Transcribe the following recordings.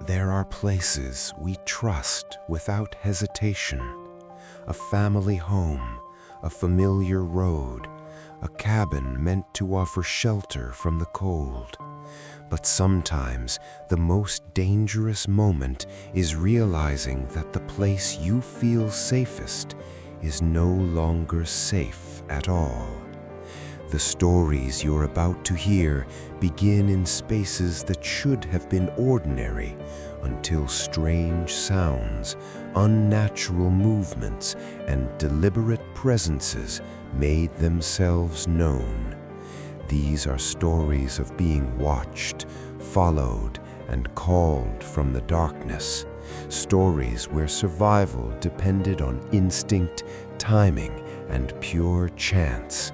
There are places we trust without hesitation. A family home, a familiar road, a cabin meant to offer shelter from the cold. But sometimes the most dangerous moment is realizing that the place you feel safest is no longer safe at all. The stories you're about to hear begin in spaces that should have been ordinary until strange sounds, unnatural movements, and deliberate presences made themselves known. These are stories of being watched, followed, and called from the darkness. Stories where survival depended on instinct, timing, and pure chance.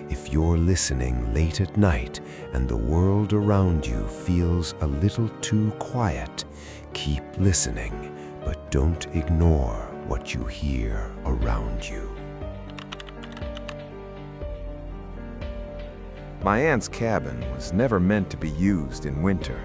If you're listening late at night and the world around you feels a little too quiet, keep listening, but don't ignore what you hear around you. My aunt's cabin was never meant to be used in winter.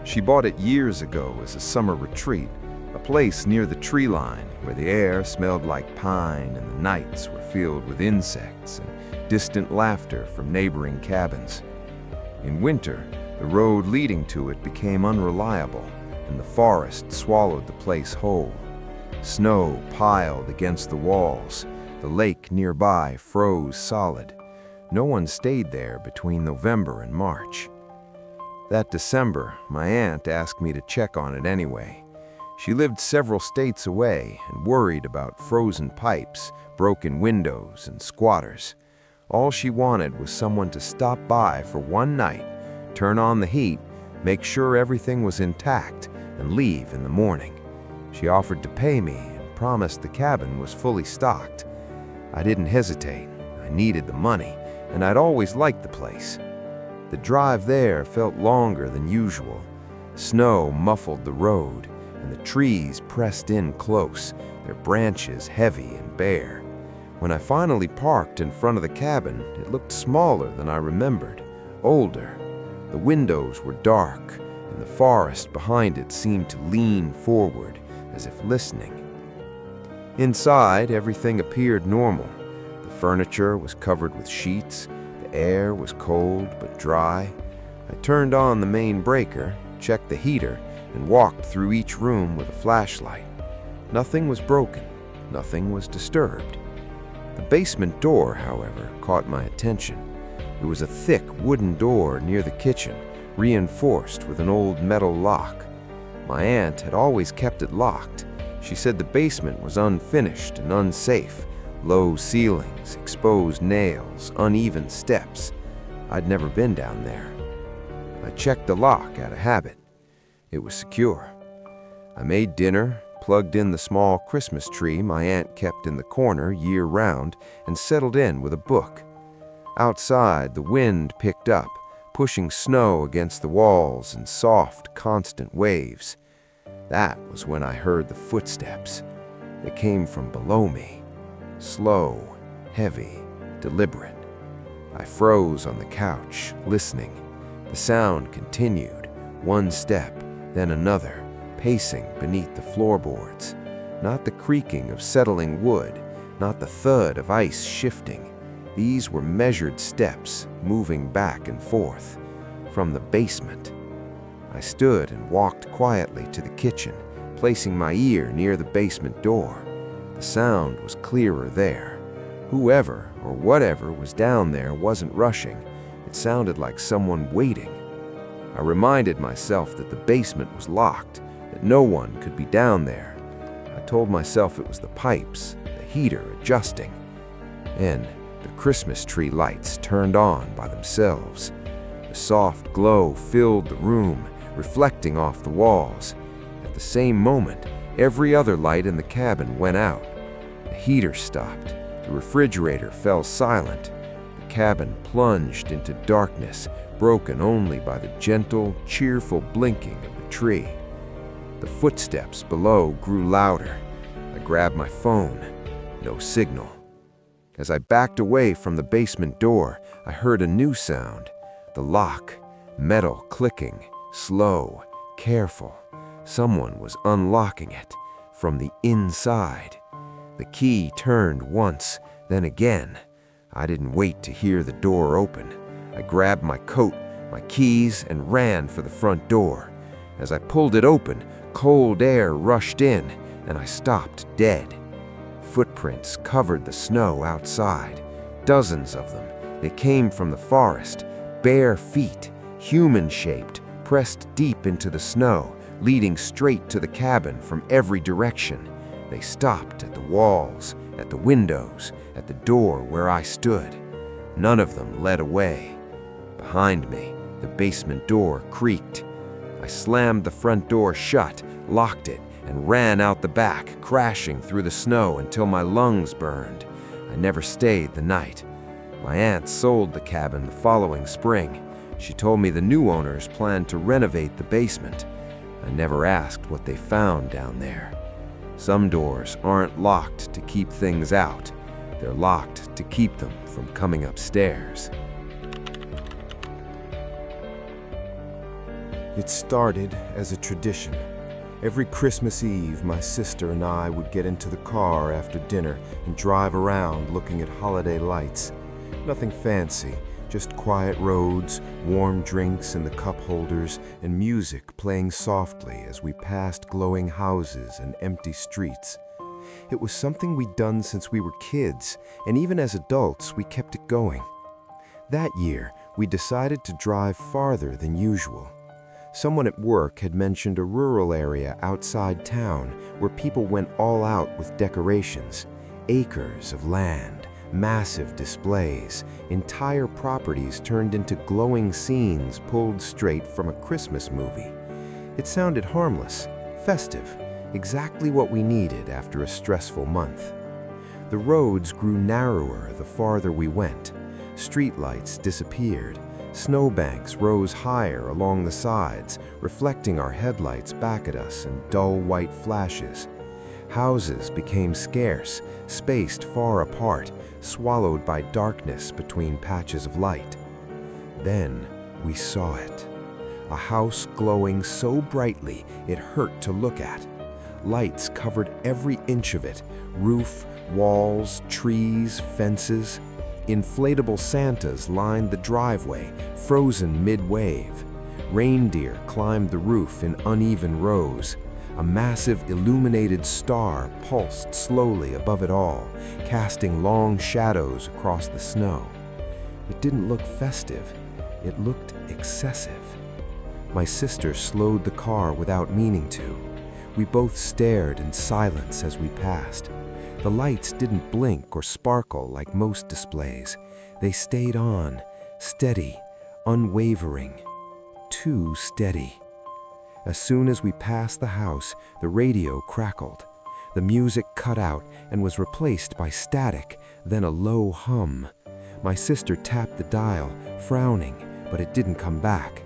She bought it years ago as a summer retreat, a place near the tree line where the air smelled like pine and the nights were filled with insects and distant laughter from neighboring cabins. In winter, the road leading to it became unreliable, and the forest swallowed the place whole. Snow piled against the walls. The lake nearby froze solid. No one stayed there between November and March. That December, my aunt asked me to check on it anyway. She lived several states away and worried about frozen pipes, broken windows, and squatters. All she wanted was someone to stop by for one night, turn on the heat, make sure everything was intact, and leave in the morning. She offered to pay me and promised the cabin was fully stocked. I didn't hesitate. I needed the money, and I'd always liked the place. The drive there felt longer than usual. Snow muffled the road, and the trees pressed in close, their branches heavy and bare. When I finally parked in front of the cabin, it looked smaller than I remembered, older. The windows were dark, and the forest behind it seemed to lean forward, as if listening. Inside, everything appeared normal. The furniture was covered with sheets, the air was cold but dry. I turned on the main breaker, checked the heater, and walked through each room with a flashlight. Nothing was broken, nothing was disturbed. The basement door, however, caught my attention. It was a thick wooden door near the kitchen, reinforced with an old metal lock. My aunt had always kept it locked. She said the basement was unfinished and unsafe. Low ceilings, exposed nails, uneven steps. I'd never been down there. I checked the lock out of habit. It was secure. I made dinner, plugged in the small Christmas tree my aunt kept in the corner year-round, and settled in with a book. Outside, the wind picked up, pushing snow against the walls in soft, constant waves. That was when I heard the footsteps. They came from below me. Slow, heavy, deliberate. I froze on the couch, listening. The sound continued, one step, then another, pacing beneath the floorboards. Not the creaking of settling wood, not the thud of ice shifting. These were measured steps, moving back and forth. From the basement. I stood and walked quietly to the kitchen, placing my ear near the basement door. The sound was clearer there. Whoever or whatever was down there wasn't rushing. It sounded like someone waiting. I reminded myself that the basement was locked, that no one could be down there. I told myself it was the pipes, the heater adjusting. And the Christmas tree lights turned on by themselves. The soft glow filled the room, reflecting off the walls. At the same moment, every other light in the cabin went out. The heater stopped. The refrigerator fell silent. The cabin plunged into darkness, broken only by the gentle, cheerful blinking of the tree. The footsteps below grew louder. I grabbed my phone. No signal. As I backed away from the basement door, I heard a new sound. The lock, metal clicking, slow, careful. Someone was unlocking it from the inside. The key turned once, then again. I didn't wait to hear the door open. I grabbed my coat, my keys, and ran for the front door. As I pulled it open, cold air rushed in, and I stopped dead. Footprints covered the snow outside, dozens of them. They came from the forest, bare feet, human-shaped, pressed deep into the snow, leading straight to the cabin from every direction. They stopped at the walls, at the windows, at the door where I stood. None of them led away. Behind me, the basement door creaked. I slammed the front door shut, locked it, and ran out the back, crashing through the snow until my lungs burned. I never stayed the night. My aunt sold the cabin the following spring. She told me the new owners planned to renovate the basement. I never asked what they found down there. Some doors aren't locked to keep things out. They're locked to keep them from coming upstairs. It started as a tradition. Every Christmas Eve, my sister and I would get into the car after dinner and drive around looking at holiday lights. Nothing fancy, just quiet roads, warm drinks in the cup holders, and music playing softly as we passed glowing houses and empty streets. It was something we'd done since we were kids, and even as adults, we kept it going. That year, we decided to drive farther than usual. Someone at work had mentioned a rural area outside town where people went all out with decorations, acres of land, massive displays, entire properties turned into glowing scenes pulled straight from a Christmas movie. It sounded harmless, festive, exactly what we needed after a stressful month. The roads grew narrower the farther we went. Streetlights disappeared. Snowbanks rose higher along the sides, reflecting our headlights back at us in dull white flashes. Houses became scarce, spaced far apart, swallowed by darkness between patches of light. Then we saw it. A house glowing so brightly it hurt to look at. Lights covered every inch of it, roof, walls, trees, fences. Inflatable Santas lined the driveway, frozen mid-wave. Reindeer climbed the roof in uneven rows. A massive illuminated star pulsed slowly above it all, casting long shadows across the snow. It didn't look festive. It looked excessive. My sister slowed the car without meaning to. We both stared in silence as we passed. The lights didn't blink or sparkle like most displays. They stayed on, steady, unwavering, too steady. As soon as we passed the house, the radio crackled. The music cut out and was replaced by static, then a low hum. My sister tapped the dial, frowning, but it didn't come back.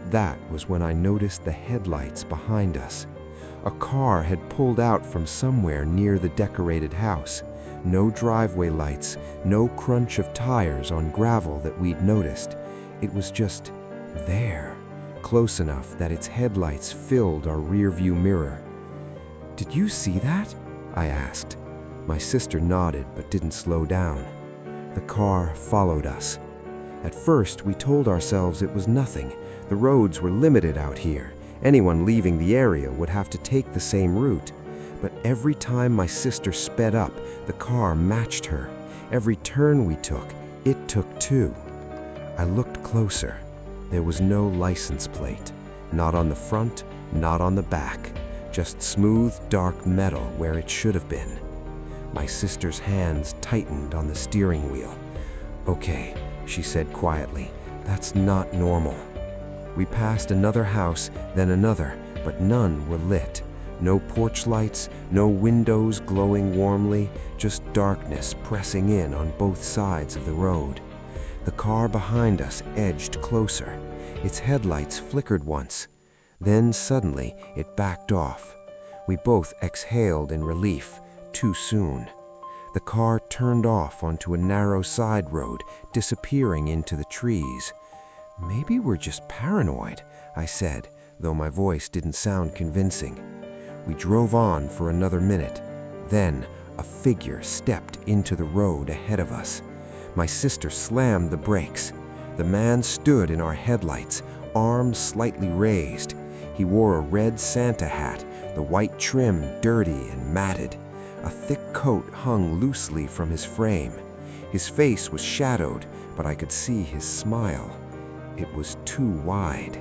That was when I noticed the headlights behind us. A car had pulled out from somewhere near the decorated house. No driveway lights, no crunch of tires on gravel that we'd noticed. It was just there, close enough that its headlights filled our rearview mirror. "Did you see that?" I asked. My sister nodded but didn't slow down. The car followed us. At first, we told ourselves it was nothing. The roads were limited out here. Anyone leaving the area would have to take the same route. But every time my sister sped up, the car matched her. Every turn we took, it took too. I looked closer. There was no license plate. Not on the front, not on the back. Just smooth, dark metal where it should have been. My sister's hands tightened on the steering wheel. "Okay," she said quietly, "that's not normal." We passed another house, then another, but none were lit. No porch lights, no windows glowing warmly, just darkness pressing in on both sides of the road. The car behind us edged closer. Its headlights flickered once. Then suddenly it backed off. We both exhaled in relief, too soon. The car turned off onto a narrow side road, disappearing into the trees. "Maybe we're just paranoid," I said, though my voice didn't sound convincing. We drove on for another minute. Then, a figure stepped into the road ahead of us. My sister slammed the brakes. The man stood in our headlights, arms slightly raised. He wore a red Santa hat, the white trim dirty and matted. A thick coat hung loosely from his frame. His face was shadowed, but I could see his smile. It was too wide.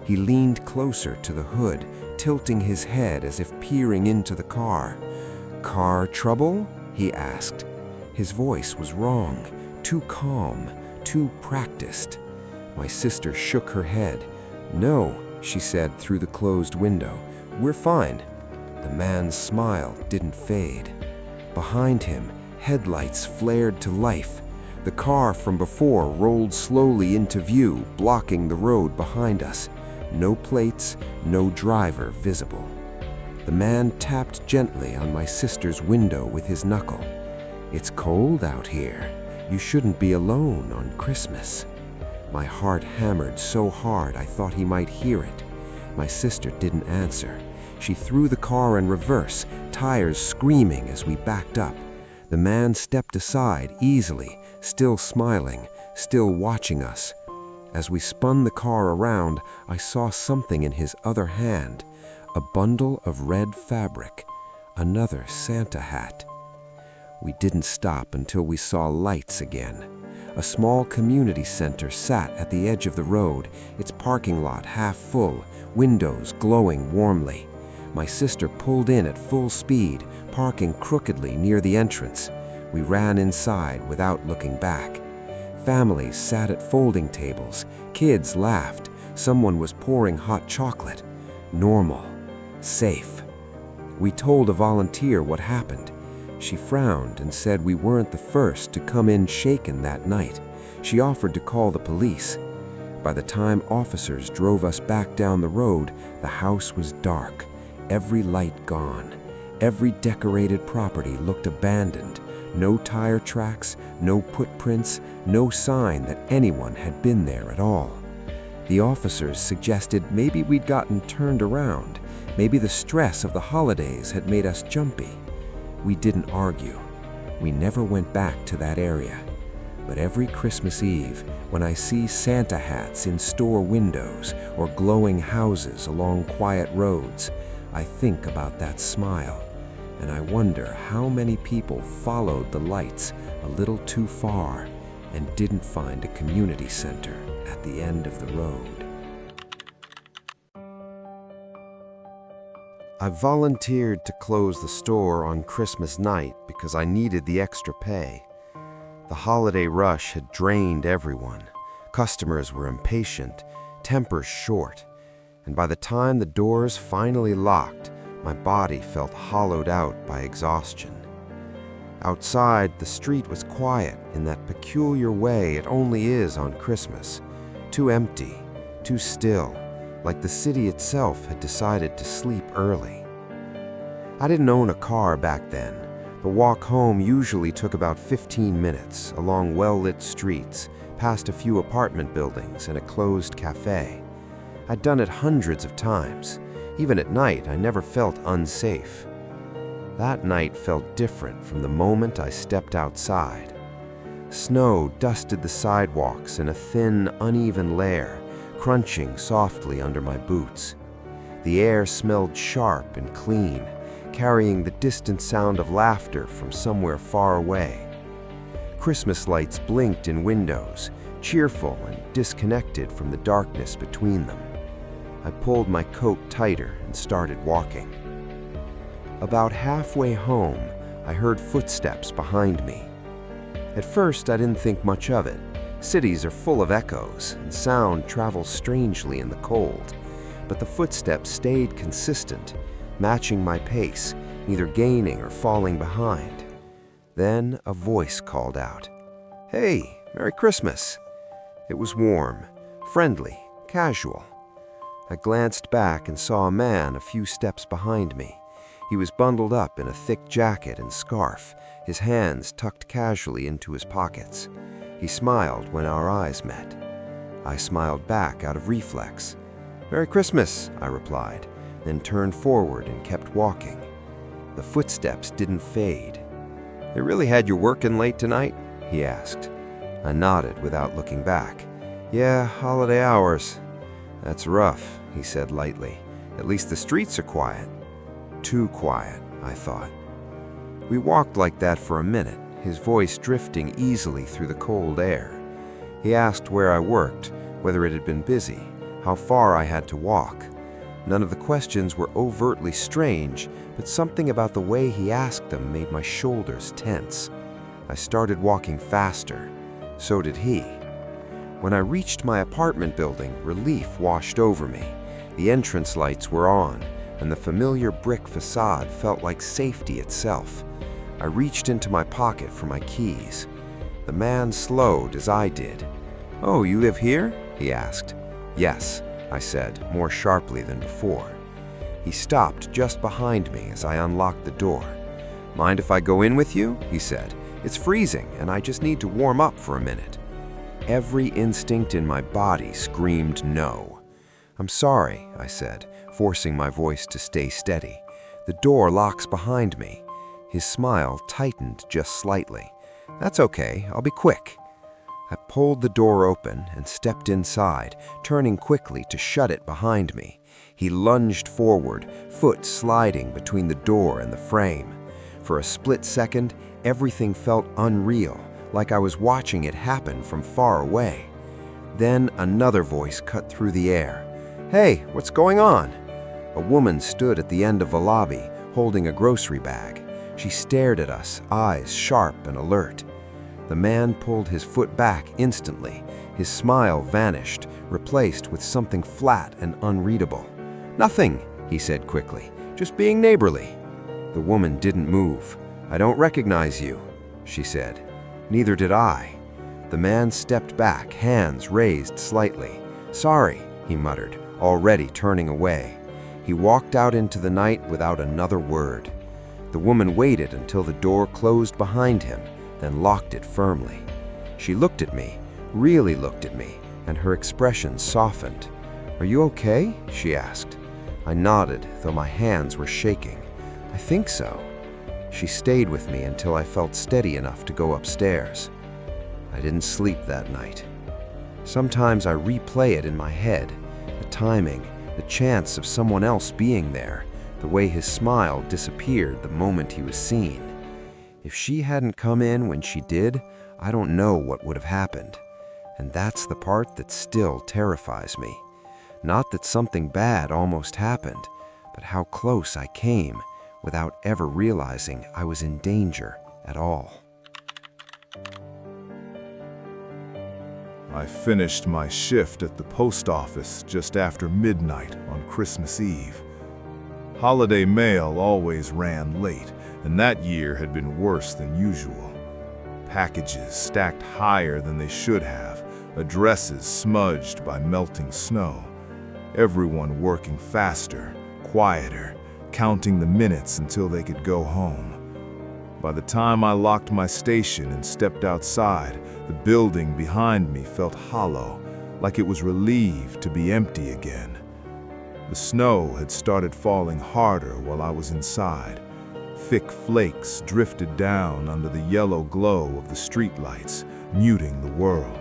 He leaned closer to the hood, tilting his head as if peering into the car. "Car trouble?" he asked. His voice was wrong, too calm, too practiced. My sister shook her head. "No," she said through the closed window. "We're fine." The man's smile didn't fade. Behind him, headlights flared to life. The car from before rolled slowly into view, blocking the road behind us. No plates, no driver visible. The man tapped gently on my sister's window with his knuckle. "It's cold out here. You shouldn't be alone on Christmas." My heart hammered so hard I thought he might hear it. My sister didn't answer. She threw the car in reverse, tires screaming as we backed up. The man stepped aside easily, still smiling, still watching us. As we spun the car around, I saw something in his other hand, a bundle of red fabric, another Santa hat. We didn't stop until we saw lights again. A small community center sat at the edge of the road, its parking lot half full, windows glowing warmly. My sister pulled in at full speed, parking crookedly near the entrance. We ran inside without looking back. Families sat at folding tables. Kids laughed. Someone was pouring hot chocolate. Normal. Safe. We told a volunteer what happened. She frowned and said we weren't the first to come in shaken that night. She offered to call the police. By the time officers drove us back down the road, the house was dark, every light gone. Every decorated property looked abandoned. No tire tracks, no footprints, no sign that anyone had been there at all. The officers suggested maybe we'd gotten turned around. Maybe the stress of the holidays had made us jumpy. We didn't argue. We never went back to that area. But every Christmas Eve, when I see Santa hats in store windows or glowing houses along quiet roads, I think about that smile, and I wonder how many people followed the lights a little too far and didn't find a community center at the end of the road. I volunteered to close the store on Christmas night because I needed the extra pay. The holiday rush had drained everyone. Customers were impatient, tempers short, and by the time the doors finally locked, my body felt hollowed out by exhaustion. Outside, the street was quiet in that peculiar way it only is on Christmas. Too empty, too still, like the city itself had decided to sleep early. I didn't own a car back then. The walk home usually took about 15 minutes along well-lit streets, past a few apartment buildings and a closed cafe. I'd done it hundreds of times. Even at night, I never felt unsafe. That night felt different from the moment I stepped outside. Snow dusted the sidewalks in a thin, uneven layer, crunching softly under my boots. The air smelled sharp and clean, carrying the distant sound of laughter from somewhere far away. Christmas lights blinked in windows, cheerful and disconnected from the darkness between them. I pulled my coat tighter and started walking. About halfway home, I heard footsteps behind me. At first, I didn't think much of it. Cities are full of echoes, and sound travels strangely in the cold. But the footsteps stayed consistent, matching my pace, neither gaining or falling behind. Then a voice called out, "Hey, Merry Christmas!" It was warm, friendly, casual. I glanced back and saw a man a few steps behind me. He was bundled up in a thick jacket and scarf, his hands tucked casually into his pockets. He smiled when our eyes met. I smiled back out of reflex. "Merry Christmas," I replied, then turned forward and kept walking. The footsteps didn't fade. "They really had you working late tonight?" he asked. I nodded without looking back. "Yeah, holiday hours." "That's rough," he said lightly. "At least the streets are quiet." Too quiet, I thought. We walked like that for a minute, his voice drifting easily through the cold air. He asked where I worked, whether it had been busy, how far I had to walk. None of the questions were overtly strange, but something about the way he asked them made my shoulders tense. I started walking faster. So did he. When I reached my apartment building, relief washed over me. The entrance lights were on, and the familiar brick facade felt like safety itself. I reached into my pocket for my keys. The man slowed as I did. "Oh, you live here?" he asked. "Yes," I said, more sharply than before. He stopped just behind me as I unlocked the door. "Mind if I go in with you?" he said. "It's freezing, and I just need to warm up for a minute." Every instinct in my body screamed no. "I'm sorry," I said, forcing my voice to stay steady. "The door locks behind me." His smile tightened just slightly. "That's okay, I'll be quick." I pulled the door open and stepped inside, turning quickly to shut it behind me. He lunged forward, foot sliding between the door and the frame. For a split second, everything felt unreal, like I was watching it happen from far away. Then another voice cut through the air. "Hey, what's going on?" A woman stood at the end of the lobby, holding a grocery bag. She stared at us, eyes sharp and alert. The man pulled his foot back instantly. His smile vanished, replaced with something flat and unreadable. "Nothing," he said quickly. "Just being neighborly." The woman didn't move. "I don't recognize you," she said. Neither did I. The man stepped back, hands raised slightly. "Sorry," he muttered, already turning away. He walked out into the night without another word. The woman waited until the door closed behind him, then locked it firmly. She looked at me, really looked at me, and her expression softened. "Are you okay?" she asked. I nodded, though my hands were shaking. "I think so." She stayed with me until I felt steady enough to go upstairs. I didn't sleep that night. Sometimes I replay it in my head, the timing, the chance of someone else being there, the way his smile disappeared the moment he was seen. If she hadn't come in when she did, I don't know what would have happened. And that's the part that still terrifies me. Not that something bad almost happened, but how close I came without ever realizing I was in danger at all. I finished my shift at the post office just after midnight on Christmas Eve. Holiday mail always ran late, and that year had been worse than usual. Packages stacked higher than they should have, addresses smudged by melting snow. Everyone working faster, quieter, counting the minutes until they could go home. By the time I locked my station and stepped outside, the building behind me felt hollow, like it was relieved to be empty again. The snow had started falling harder while I was inside. Thick flakes drifted down under the yellow glow of the streetlights, muting the world.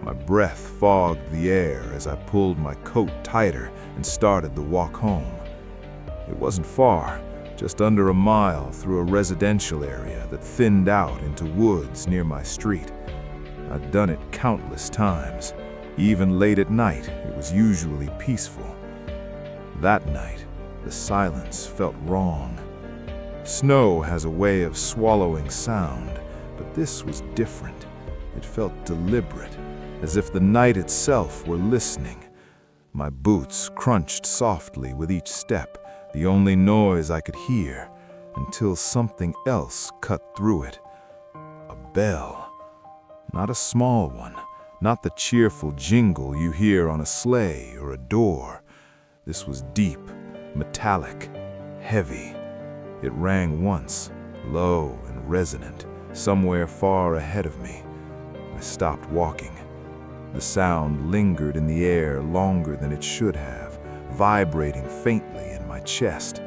My breath fogged the air as I pulled my coat tighter and started the walk home. It wasn't far, just under a mile through a residential area that thinned out into woods near my street. I'd done it countless times. Even late at night, it was usually peaceful. That night, the silence felt wrong. Snow has a way of swallowing sound, but this was different. It felt deliberate, as if the night itself were listening. My boots crunched softly with each step, the only noise I could hear, until something else cut through it. A bell. Not a small one, not the cheerful jingle you hear on a sleigh or a door. This was deep, metallic, heavy. It rang once, low and resonant, somewhere far ahead of me. I stopped walking. The sound lingered in the air longer than it should have, vibrating faintly in my chest.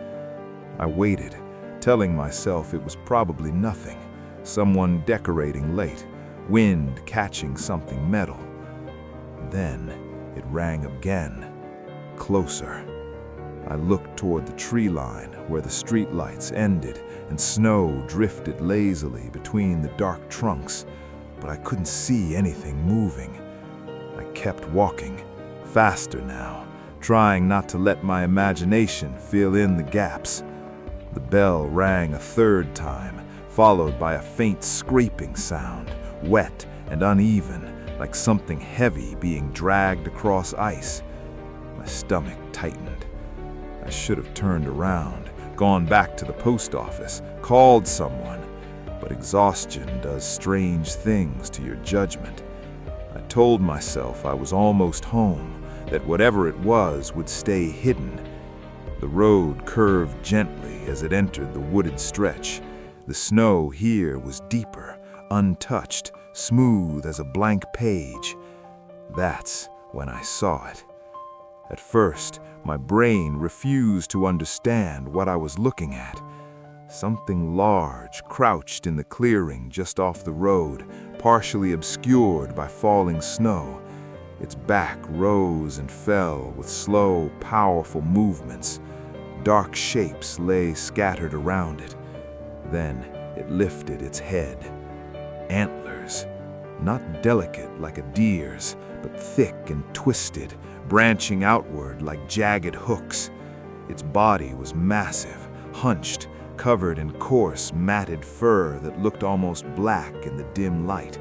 I waited, telling myself it was probably nothing, someone decorating late, wind catching something metal. Then it rang again, closer. I looked toward the tree line where the streetlights ended and snow drifted lazily between the dark trunks, but I couldn't see anything moving. I kept walking, faster now, trying not to let my imagination fill in the gaps. The bell rang a third time, followed by a faint scraping sound, wet and uneven, like something heavy being dragged across ice. My stomach tightened. I should have turned around, gone back to the post office, called someone, but exhaustion does strange things to your judgment. I told myself I was almost home, that whatever it was would stay hidden. The road curved gently as it entered the wooded stretch. The snow here was deeper, untouched, smooth as a blank page. That's when I saw it. At first, my brain refused to understand what I was looking at. Something large crouched in the clearing just off the road, partially obscured by falling snow. Its back rose and fell with slow, powerful movements. Dark shapes lay scattered around it. Then it lifted its head. Antlers, not delicate like a deer's, but thick and twisted, branching outward like jagged hooks. Its body was massive, hunched, covered in coarse, matted fur that looked almost black in the dim light.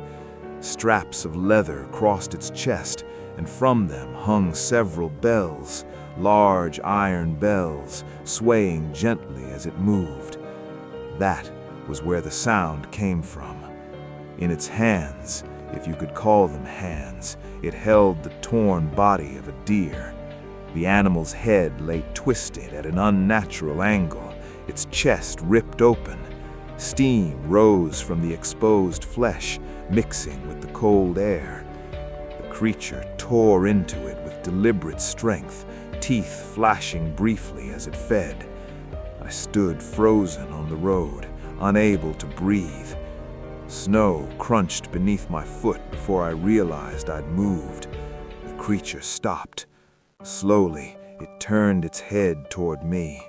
Straps of leather crossed its chest, and from them hung several bells, large iron bells, swaying gently as it moved. That was where the sound came from. In its hands, if you could call them hands, it held the torn body of a deer. The animal's head lay twisted at an unnatural angle, its chest ripped open. Steam rose from the exposed flesh, mixing with the cold air. The creature tore into it with deliberate strength, teeth flashing briefly as it fed. I stood frozen on the road, unable to breathe. Snow crunched beneath my foot before I realized I'd moved. The creature stopped. Slowly, it turned its head toward me.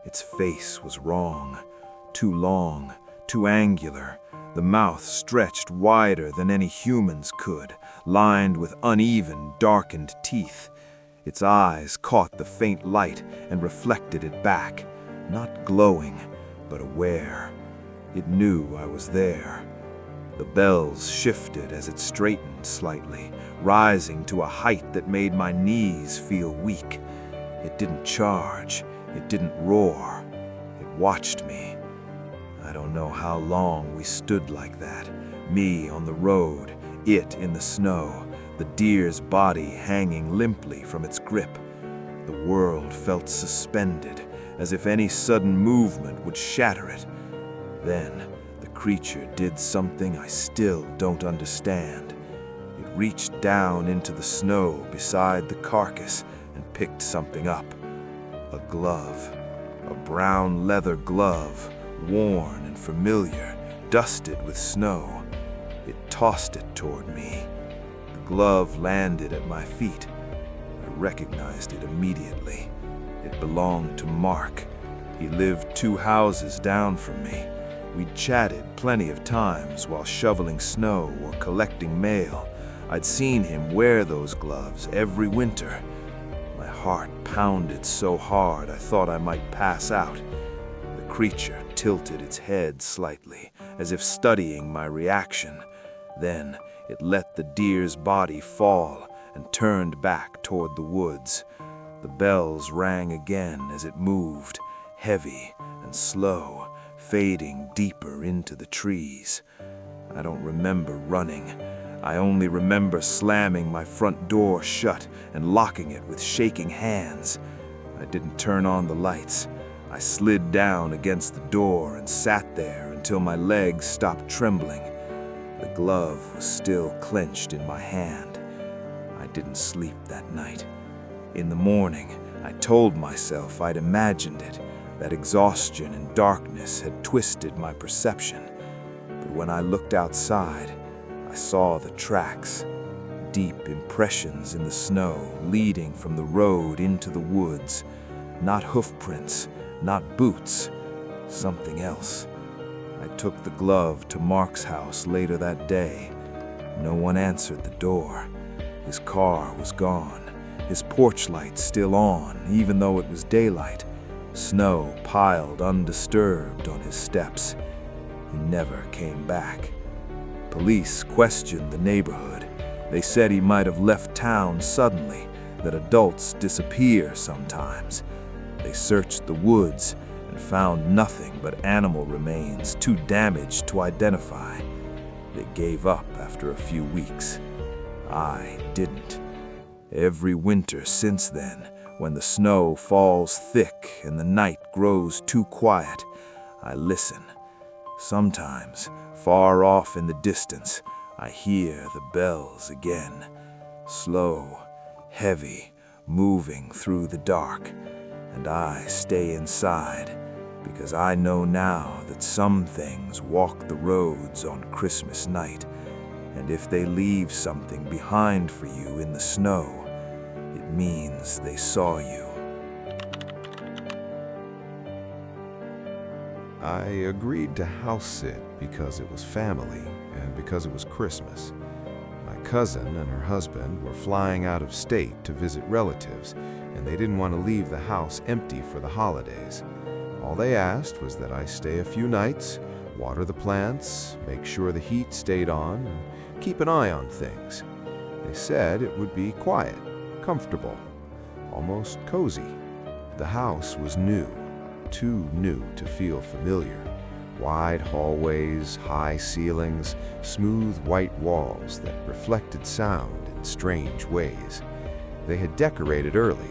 Its face was wrong, too long, too angular. The mouth stretched wider than any human's could, lined with uneven, darkened teeth. Its eyes caught the faint light and reflected it back, not glowing, but aware. It knew I was there. The bells shifted as it straightened slightly, rising to a height that made my knees feel weak. It didn't charge. It didn't roar. It watched me. I don't know how long we stood like that, me on the road, it in the snow, the deer's body hanging limply from its grip. The world felt suspended, as if any sudden movement would shatter it. Then, the creature did something I still don't understand. It reached down into the snow beside the carcass and picked something up. A glove, a brown leather glove, worn and familiar, dusted with snow. It tossed it toward me. The glove landed at my feet. I recognized it immediately. It belonged to Mark. He lived 2 houses down from me. We'd chatted plenty of times while shoveling snow or collecting mail. I'd seen him wear those gloves every winter. My heart pounded so hard I thought I might pass out. The creature tilted its head slightly, as if studying my reaction. Then it let the deer's body fall and turned back toward the woods. The bells rang again as it moved, heavy and slow, fading deeper into the trees. I don't remember running. I only remember slamming my front door shut and locking it with shaking hands. I didn't turn on the lights. I slid down against the door and sat there until my legs stopped trembling. The glove was still clenched in my hand. didn't sleep that night. In the morning, I told myself I'd imagined it, that exhaustion and darkness had twisted my perception. But when I looked outside, I saw the tracks, deep impressions in the snow leading from the road into the woods. Not hoofprints, not boots, something else. I took the glove to Mark's house later that day. No one answered the door. His car was gone, his porch light still on, even though it was daylight. Snow piled undisturbed on his steps. He never came back. Police questioned the neighborhood. They said he might have left town suddenly, that adults disappear sometimes. They searched the woods and found nothing but animal remains too damaged to identify. They gave up after a few weeks. I didn't. Every winter since then, when the snow falls thick and the night grows too quiet, I listen. Sometimes, far off in the distance, I hear the bells again. Slow, heavy, moving through the dark. And I stay inside, because I know now that some things walk the roads on Christmas night. And if they leave something behind for you in the snow, it means they saw you. I agreed to house sit because it was family and because it was Christmas. My cousin and her husband were flying out of state to visit relatives, and they didn't want to leave the house empty for the holidays. All they asked was that I stay a few nights, water the plants, make sure the heat stayed on, and keep an eye on things. They said it would be quiet, comfortable, almost cozy. The house was new, too new to feel familiar. Wide hallways, high ceilings, smooth white walls that reflected sound in strange ways. They had decorated early,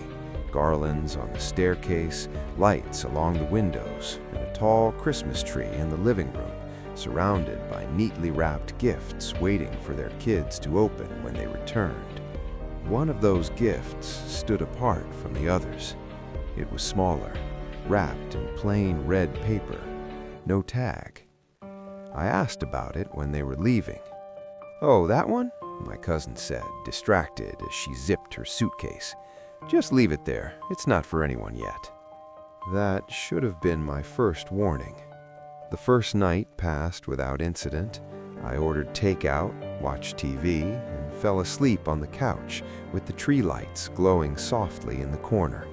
garlands on the staircase, lights along the windows, and a tall Christmas tree in the living room, surrounded by neatly wrapped gifts waiting for their kids to open when they returned. One of those gifts stood apart from the others. It was smaller, wrapped in plain red paper, no tag. I asked about it when they were leaving. "Oh, that one?" my cousin said, distracted as she zipped her suitcase. "Just leave it there. It's not for anyone yet." That should have been my first warning. The first night passed without incident. I ordered takeout, watched TV, and fell asleep on the couch with the tree lights glowing softly in the corner.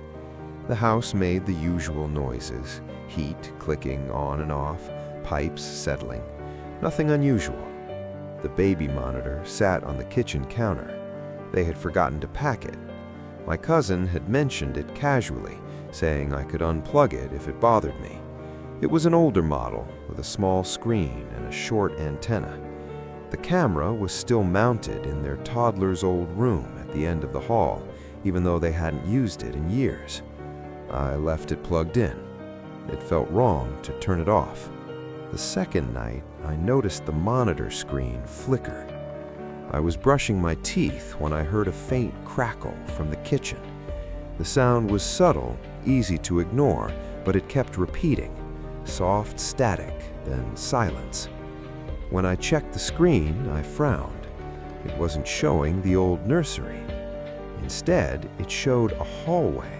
The house made the usual noises, heat clicking on and off, pipes settling. Nothing unusual. The baby monitor sat on the kitchen counter. They had forgotten to pack it. My cousin had mentioned it casually, saying I could unplug it if it bothered me. It was an older model with a small screen and a short antenna. The camera was still mounted in their toddler's old room at the end of the hall, even though they hadn't used it in years. I left it plugged in. It felt wrong to turn it off. The second night, I noticed the monitor screen flicker. I was brushing my teeth when I heard a faint crackle from the kitchen. The sound was subtle, easy to ignore, but it kept repeating. Soft static, then silence. When I checked the screen, I frowned. It wasn't showing the old nursery. Instead, it showed a hallway.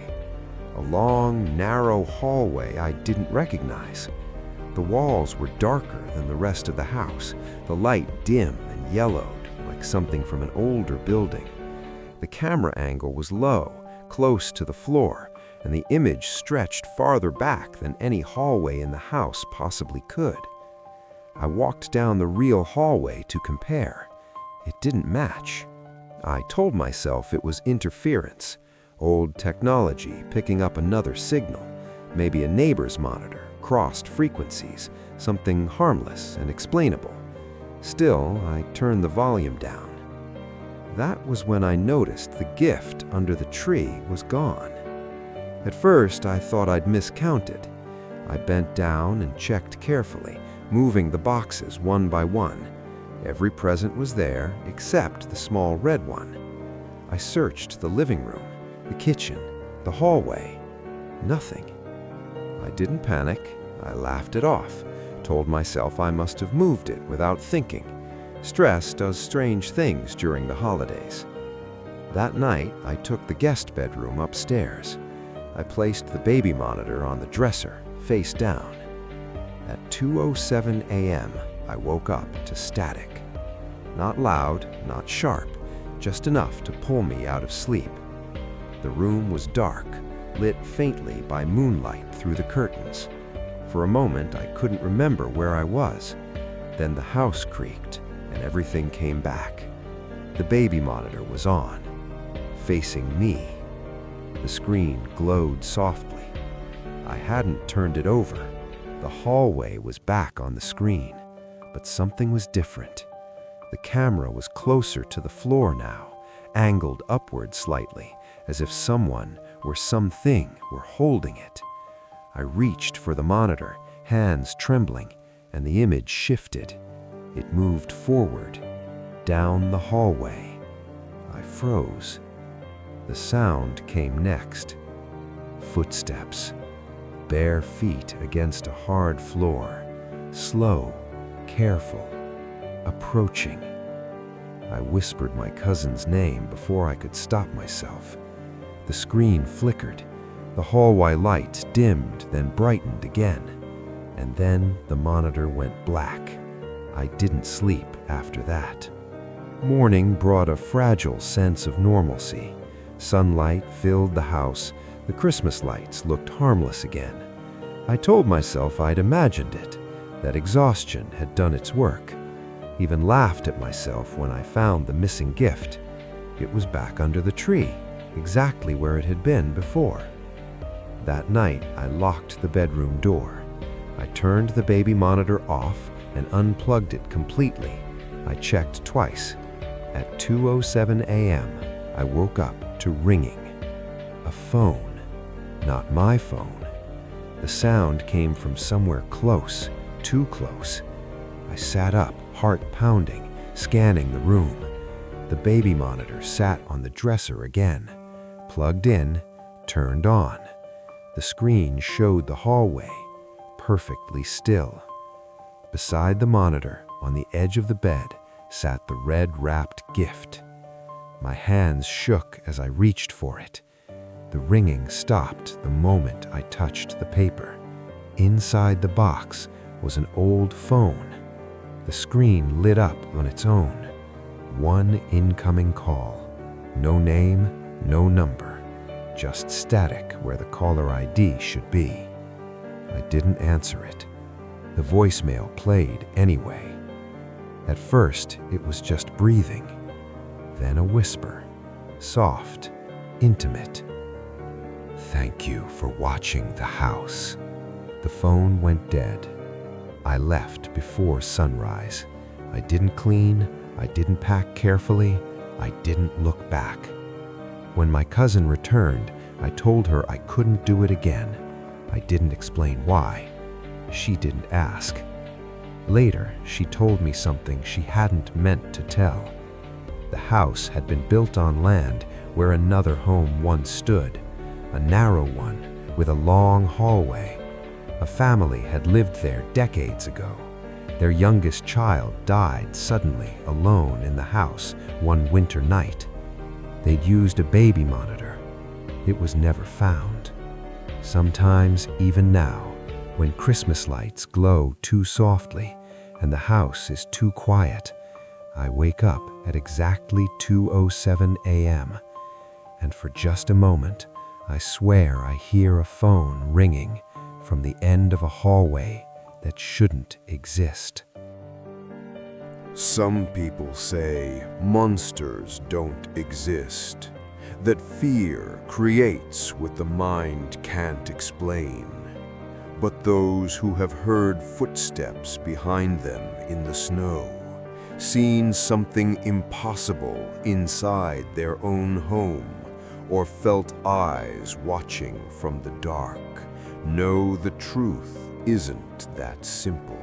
A long, narrow hallway I didn't recognize. The walls were darker than the rest of the house, the light dim and yellowed, like something from an older building. The camera angle was low, close to the floor, and the image stretched farther back than any hallway in the house possibly could. I walked down the real hallway to compare. It didn't match. I told myself it was interference, old technology picking up another signal, maybe a neighbor's monitor, crossed frequencies, something harmless and explainable. Still, I turned the volume down. That was when I noticed the gift under the tree was gone. At first, I thought I'd miscounted. I bent down and checked carefully, moving the boxes one by one. Every present was there except the small red one. I searched the living room, the kitchen, the hallway. Nothing. I didn't panic. I laughed it off, told myself I must have moved it without thinking. Stress does strange things during the holidays. That night, I took the guest bedroom upstairs. I placed the baby monitor on the dresser, face down. At 2:07 a.m., I woke up to static. Not loud, not sharp, just enough to pull me out of sleep. The room was dark, lit faintly by moonlight through the curtains. For a moment, I couldn't remember where I was. Then the house creaked, and everything came back. The baby monitor was on, facing me. The screen glowed softly. I hadn't turned it over. The hallway was back on the screen, but something was different. The camera was closer to the floor now, angled upward slightly, as if someone or something were holding it. I reached for the monitor, hands trembling, and the image shifted. It moved forward, down the hallway. I froze. The sound came next. Footsteps, bare feet against a hard floor, slow, careful, approaching. I whispered my cousin's name before I could stop myself. The screen flickered. The hallway lights dimmed, then brightened again. And then the monitor went black. I didn't sleep after that. Morning brought a fragile sense of normalcy. Sunlight filled the house. The Christmas lights looked harmless again. I told myself I'd imagined it, that exhaustion had done its work. Even laughed at myself when I found the missing gift. It was back under the tree, exactly where it had been before. That night, I locked the bedroom door. I turned the baby monitor off and unplugged it completely. I checked twice. At 2:07 a.m., I woke up to ringing. A phone. Not my phone. The sound came from somewhere close, too close. I sat up, heart pounding, scanning the room. The baby monitor sat on the dresser again. Plugged in, turned on. The screen showed the hallway, perfectly still. Beside the monitor, on the edge of the bed, sat the red-wrapped gift. My hands shook as I reached for it. The ringing stopped the moment I touched the paper. Inside the box was an old phone. The screen lit up on its own. One incoming call. No name, no number. Just static where the caller ID should be. I didn't answer it. The voicemail played anyway. At first, it was just breathing. Then a whisper, soft, intimate. "Thank you for watching the house." The phone went dead. I left before sunrise. I didn't clean, I didn't pack carefully, I didn't look back. When my cousin returned, I told her I couldn't do it again. I didn't explain why. She didn't ask. Later, she told me something she hadn't meant to tell. The house had been built on land where another home once stood, a narrow one with a long hallway. A family had lived there decades ago. Their youngest child died suddenly alone in the house one winter night. They'd used a baby monitor. It was never found. Sometimes, even now, when Christmas lights glow too softly and the house is too quiet, I wake up at exactly 2:07 a.m. and for just a moment, I swear I hear a phone ringing from the end of a hallway that shouldn't exist. Some people say monsters don't exist, that fear creates what the mind can't explain. But those who have heard footsteps behind them in the snow, seen something impossible inside their own home, or felt eyes watching from the dark, know the truth isn't that simple.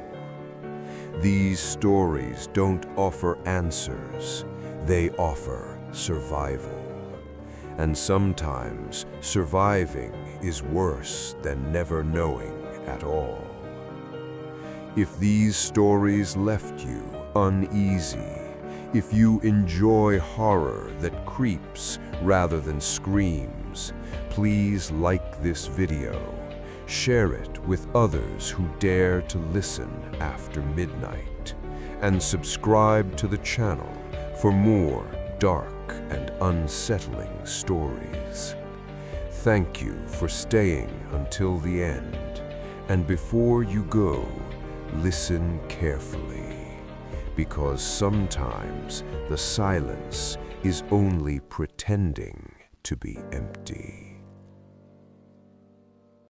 These stories don't offer answers, they offer survival. And sometimes surviving is worse than never knowing at all. If these stories left you uneasy, if you enjoy horror that creeps rather than screams, please like this video, share it with others who dare to listen after midnight, and subscribe to the channel for more dark and unsettling stories. Thank you for staying until the end, and before you go, listen carefully, because sometimes the silence is only pretending to be empty.